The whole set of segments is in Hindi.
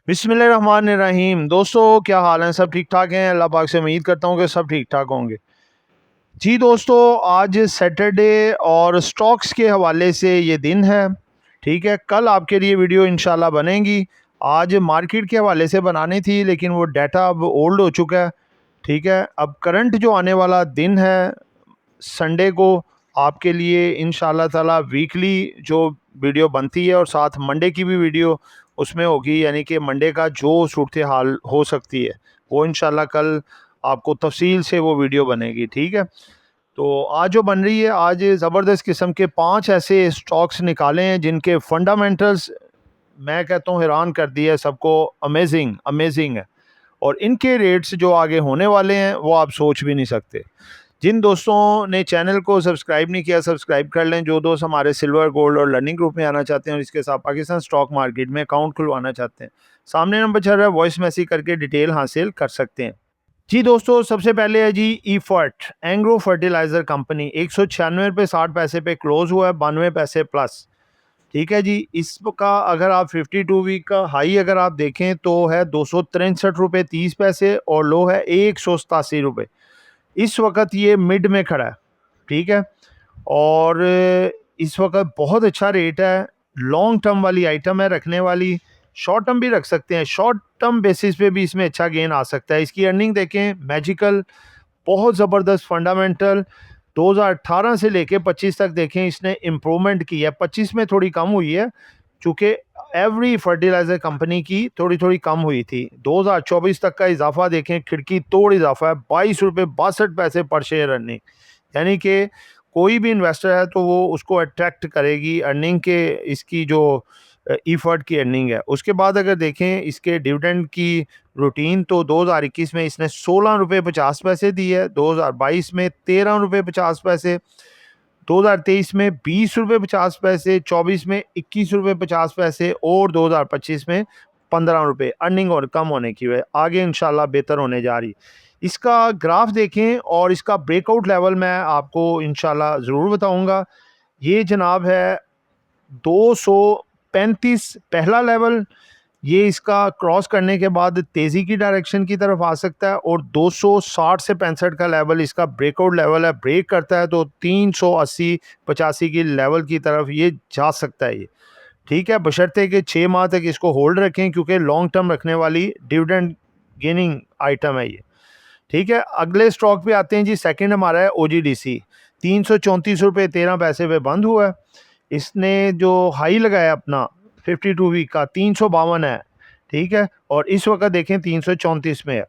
बिस्मिल्लाहिर्रहमानिर्रहीम। दोस्तों, क्या हाल है? सब ठीक ठाक हैं? अल्लाह पाक से उम्मीद करता हूँ कि सब ठीक ठाक होंगे। जी दोस्तों, आज सैटरडे और स्टॉक्स के हवाले से ये दिन है। ठीक है, कल आपके लिए वीडियो इंशाल्लाह बनेगी। आज मार्केट के हवाले से बनानी थी, लेकिन वो डाटा अब ओल्ड हो चुका है। ठीक है, अब करंट जो आने वाला दिन है संडे को, आपके लिए इंशाल्लाह ताला वीकली जो वीडियो बनती है और साथ मंडे की भी वीडियो उसमें होगी, यानी कि मंडे का जो सूरत हाल हो सकती है वो इंशाल्लाह कल आपको तफसील से वो वीडियो बनेगी। ठीक है, तो आज जो बन रही है, आज ज़बरदस्त किस्म के 5 ऐसे स्टॉक्स निकाले हैं जिनके फंडामेंटल्स मैं कहता हूँ हैरान कर दिया है सबको। अमेजिंग अमेजिंग है, और इनके रेट्स जो आगे होने वाले हैं वो आप सोच भी नहीं सकते। जिन दोस्तों ने चैनल को सब्सक्राइब नहीं किया, सब्सक्राइब कर लें। जो दोस्त हमारे सिल्वर, गोल्ड और लर्निंग ग्रुप में आना चाहते हैं और इसके साथ पाकिस्तान स्टॉक मार्केट में अकाउंट खुलवाना चाहते हैं, सामने नंबर चल रहा है, वॉइस मैसेज करके डिटेल हासिल कर सकते हैं। जी दोस्तों, सबसे पहले है जी ईफर्ट एंग्रो फर्टिलाइजर कंपनी। 196 रुपये 60 पैसे पे क्लोज हुआ है, 92 पैसे प्लस। ठीक है जी, इसका अगर आप 52 वीक का हाई अगर आप देखें तो है 263 रुपये 30 पैसे और लो है 187 रुपये। इस वक्त ये मिड में खड़ा है। ठीक है, और इस वक्त बहुत अच्छा रेट है। लॉन्ग टर्म वाली आइटम है, रखने वाली। शॉर्ट टर्म भी रख सकते हैं, शॉर्ट टर्म बेसिस पे भी इसमें अच्छा गेन आ सकता है। इसकी अर्निंग देखें, मैजिकल, बहुत ज़बरदस्त फंडामेंटल। 2018 से लेके 25 तक देखें, इसने इम्प्रूवमेंट की है। 25 में थोड़ी कम हुई है, चूँकि एवरी फर्टिलाइज़र कंपनी की थोड़ी थोड़ी कम हुई थी। 2024 तक का इजाफा देखें, खिड़की तोड़ इजाफा है। 22 रुपये 62 पैसे पर शेयर अर्निंग, यानी कि कोई भी इन्वेस्टर है तो वो उसको अट्रैक्ट करेगी अर्निंग के, इसकी जो ईफर्ट की अर्निंग है। उसके बाद अगर देखें इसके डिविडेंड की रूटीन, तो 2021 में इसने 16 रुपये 50 पैसे दी है, 2022 में 13 रुपये 50 पैसे, 2023 में 20 रुपये 50 पैसे, 24 में 21 रुपये 50 पैसे और 2025 में 15 रुपये। अर्निंग और कम होने की वजह आगे इंशाल्लाह बेहतर होने जा रही। इसका ग्राफ देखें और इसका ब्रेकआउट लेवल मैं आपको इंशाल्लाह ज़रूर बताऊंगा। ये जनाब है 235 पहला लेवल। ये इसका क्रॉस करने के बाद तेज़ी की डायरेक्शन की तरफ आ सकता है, और 260 से 65 का लेवल इसका ब्रेकआउट लेवल है। ब्रेक करता है तो 380-85 की लेवल की तरफ ये जा सकता है ये। ठीक है, बशर्ते कि 6 माह तक इसको होल्ड रखें, क्योंकि लॉन्ग टर्म रखने वाली डिविडेंड गेनिंग आइटम है ये। ठीक है, अगले स्टॉक पे आते हैं जी। सेकंड हमारा है ओजीडीसी। 334 रुपये 13 पैसे पे बंद हुआ है। इसने जो हाई लगाया अपना 52 वीक का 352 है। ठीक है, और इस वक्त देखें 334 में है।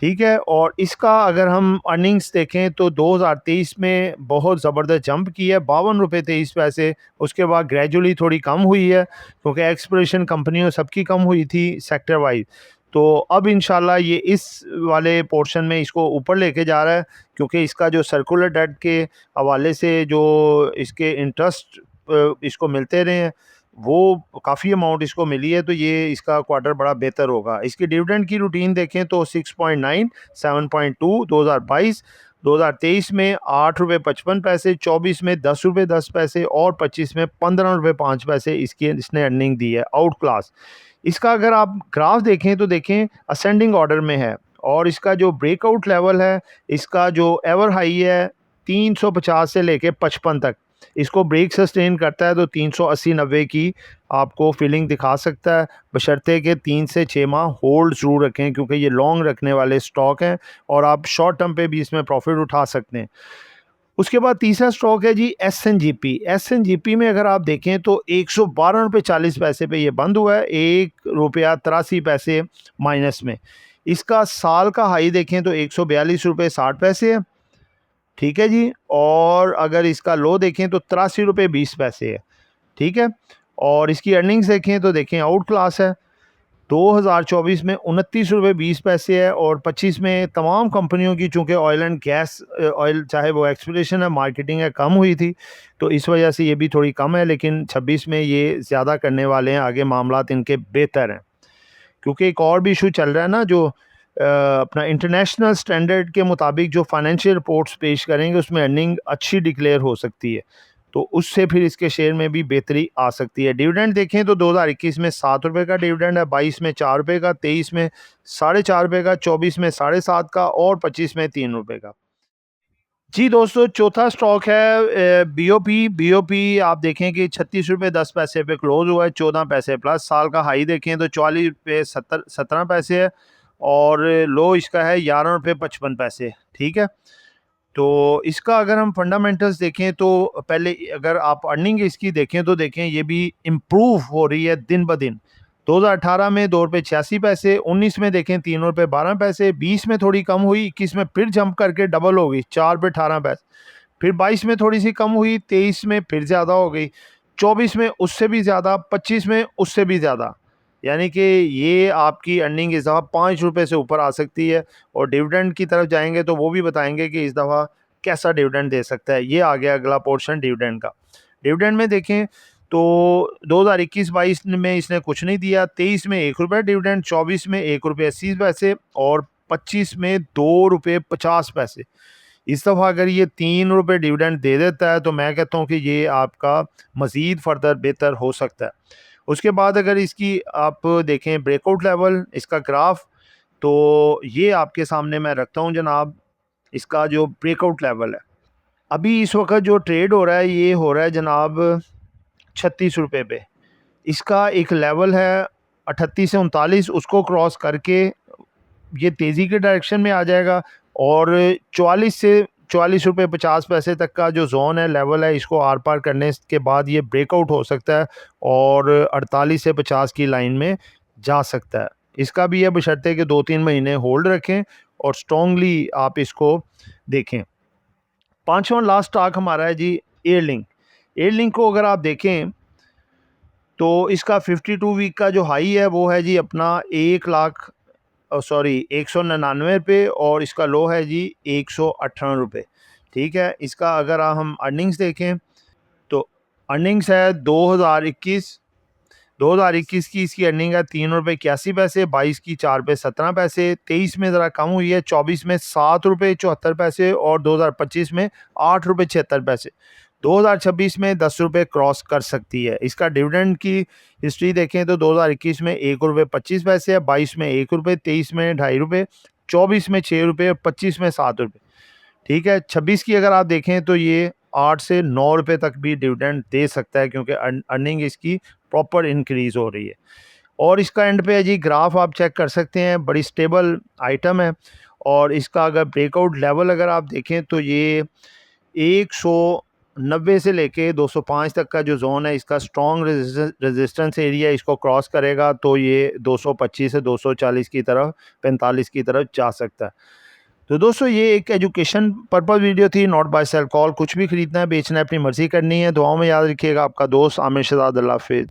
ठीक है, और इसका अगर हम अर्निंग्स देखें तो 2023 में बहुत ज़बरदस्त जंप की है, 52 रुपये 23 पैसे। उसके बाद ग्रेजुअली थोड़ी कम हुई है, क्योंकि एक्सप्लोरेशन कंपनियों सबकी कम हुई थी सेक्टर वाइज। तो अब इंशाल्लाह ये इस वाले पोर्शन में इसको ऊपर लेके जा रहा है, क्योंकि इसका जो सर्कुलर डेट के हवाले से जो इसके इंटरेस्ट इसको मिलते रहे हैं, वो काफ़ी अमाउंट इसको मिली है, तो ये इसका क्वार्टर बड़ा बेहतर होगा। इसकी डिविडेंड की रूटीन देखें तो 6.9, 7.2 2022, 2023 में 8 रुपये 55 पैसे, 24 में 10 रुपये 10 पैसे और 25 में 15 रुपये 5 पैसे इसकी इसने अर्निंग दी है। Out class. इसका अगर आप ग्राफ देखें तो देखें असेंडिंग ऑर्डर में है, और इसका जो ब्रेकआउट लेवल है, इसका जो एवर हाई है 350 से लेके 55 तक, इसको ब्रेक सस्टेन करता है तो 380-90 की आपको फीलिंग दिखा सकता है, बशर्ते कि 3 से 6 माह होल्ड ज़रूर रखें, क्योंकि ये लॉन्ग रखने वाले स्टॉक हैं और आप शॉर्ट टर्म पे भी इसमें प्रॉफिट उठा सकते हैं। उसके बाद तीसरा स्टॉक है जी एसएनजीपी। एसएनजीपी में अगर आप देखें तो 112 रुपये 40 पैसे पे ये बंद हुआ है, 1 रुपया 83 पैसे माइनस में। इसका साल का हाई देखें तो 142 रुपये 60 पैसे है। ठीक है जी, और अगर इसका लो देखें तो 83 रुपये 20 पैसे है। ठीक है, और इसकी अर्निंग्स देखें तो देखें आउट क्लास है। 2024 में 29 रुपये 20 पैसे है, और 25 में तमाम कंपनियों की, चूँकि ऑयल एंड गैस ऑयल चाहे वो एक्सप्लोरेशन है, मार्केटिंग है, कम हुई थी, तो इस वजह से ये भी थोड़ी कम है। लेकिन 26 में ये ज़्यादा करने वाले हैं, आगे मामलात इनके बेहतर हैं। क्योंकि एक और भी इशू चल रहा है ना, जो अपना इंटरनेशनल स्टैंडर्ड के मुताबिक जो फाइनेंशियल रिपोर्ट्स पेश करेंगे उसमें अर्निंग अच्छी डिक्लेयर हो सकती है। तो उससे फिर इसके शेयर में भी बेहतरी आ सकती है। डिविडेंड देखें तो 2021 में 7 रुपये का डिविडेंड है, 22 में 4 रुपये का, 23 में 4.5 रुपये का, 24 में 7.5 का और 25 में 3 रुपये का। जी दोस्तों, चौथा स्टॉक है बीओपी। बीओपी आप देखें कि 36 रुपये 10 पैसे पे क्लोज हुआ है, 14 पैसे प्लस। साल का हाई देखें तो 44 रुपये 17 पैसे है और लो इसका है 11 रुपये 55 पैसे। ठीक है, तो इसका अगर हम फंडामेंटल्स देखें तो पहले अगर आप अर्निंग इसकी देखें तो देखें ये भी इम्प्रूव हो रही है दिन ब दिन। 2018 में 2 रुपये 86 पैसे, 19 में देखें 3 रुपये 12 पैसे, 20 में थोड़ी कम हुई, 21 में फिर जंप करके डबल हो गई 4 रुपये 18 पैसे, फिर 22 में थोड़ी सी कम हुई, 23 में फिर ज़्यादा हो गई, 24 में उससे भी ज़्यादा, 25 में उससे भी ज़्यादा। यानी कि ये आपकी अर्निंग इस दफ़ा 5 रुपये से ऊपर आ सकती है। और डिविडेंड की तरफ जाएंगे तो वो भी बताएंगे कि इस दफ़ा कैसा डिविडेंड दे सकता है। ये आ गया अगला पोर्शन डिविडेंड का। डिविडेंड में देखें तो 2021-22 में इसने कुछ नहीं दिया, 23 में 1 रुपये डिविडेंड, 24 में 1 रुपये 80 पैसे और 25 में 2 रुपये 50 पैसे। इस दफ़ा अगर ये 3 रुपये डिविडेंड दे देता है तो मैं कहता हूँ कि ये आपका मज़ीद फर्दर बेहतर हो सकता है। उसके बाद अगर इसकी आप देखें ब्रेकआउट लेवल, इसका ग्राफ, तो ये आपके सामने मैं रखता हूँ जनाब। इसका जो ब्रेकआउट लेवल है अभी इस वक्त जो ट्रेड हो रहा है ये हो रहा है जनाब 36 रुपये पे। इसका एक लेवल है 38 से 39, उसको क्रॉस करके ये तेज़ी के डायरेक्शन में आ जाएगा और 44 से 44 रुपये 50 पैसे तक का जो जोन है, लेवल है, इसको आर पार करने के बाद ये ब्रेकआउट हो सकता है और 48 से 50 की लाइन में जा सकता है। इसका भी है बशर्ते कि 2-3 महीने होल्ड रखें और स्ट्रॉन्गली आप इसको देखें। पांचवा लास्ट स्टॉक हमारा है जी एयरलिंक। एयरलिंक को अगर आप देखें तो इसका 52 वीक का जो हाई है वो है जी अपना 199 रुपये और इसका लो है जी 118 रुपये। ठीक है, इसका अगर हम अर्निंग्स देखें तो अर्निंग्स है 2021 की इसकी अर्निंग है 3 रुपये 81 पैसे, 22 की 4 रुपये 17 पैसे, 23 में ज़रा कम हुई है, 24 में 7 रुपये 74 पैसे और 2025 में 8 रुपये 76 पैसे। 2026 में 10 रुपये क्रॉस कर सकती है। इसका डिविडेंड की हिस्ट्री देखें तो 2021 में 1 रुपये 25 पैसे है, 22 में 1 रुपये, 23 में 2.5 रुपये, 24 में 6 रुपये और 25 में 7 रुपये। ठीक है, 26 की अगर आप देखें तो ये 8 से 9 रुपये तक भी डिविडेंड दे सकता है क्योंकि अर्निंग इसकी प्रॉपर इंक्रीज़ हो रही है। और इसका एंड पे है जी ग्राफ, आप चेक कर सकते हैं, बड़ी स्टेबल आइटम है। और इसका अगर ब्रेकआउट लेवल अगर आप देखें तो ये 190 से लेके 205 तक का जो जोन है, इसका स्ट्रॉन्ग रेजिस्टेंस एरिया, इसको क्रॉस करेगा तो ये 225 से 240 की तरफ, 45 की तरफ जा सकता है। तो दोस्तों ये एक एजुकेशन पर्पस वीडियो थी, नॉट बाय सेल कॉल। कुछ भी खरीदना है, बेचना है, अपनी मर्जी करनी है। दुआओं में याद रखिएगा। आपका दोस्त आमिर शहजाद। अल्लाह हाफिज़।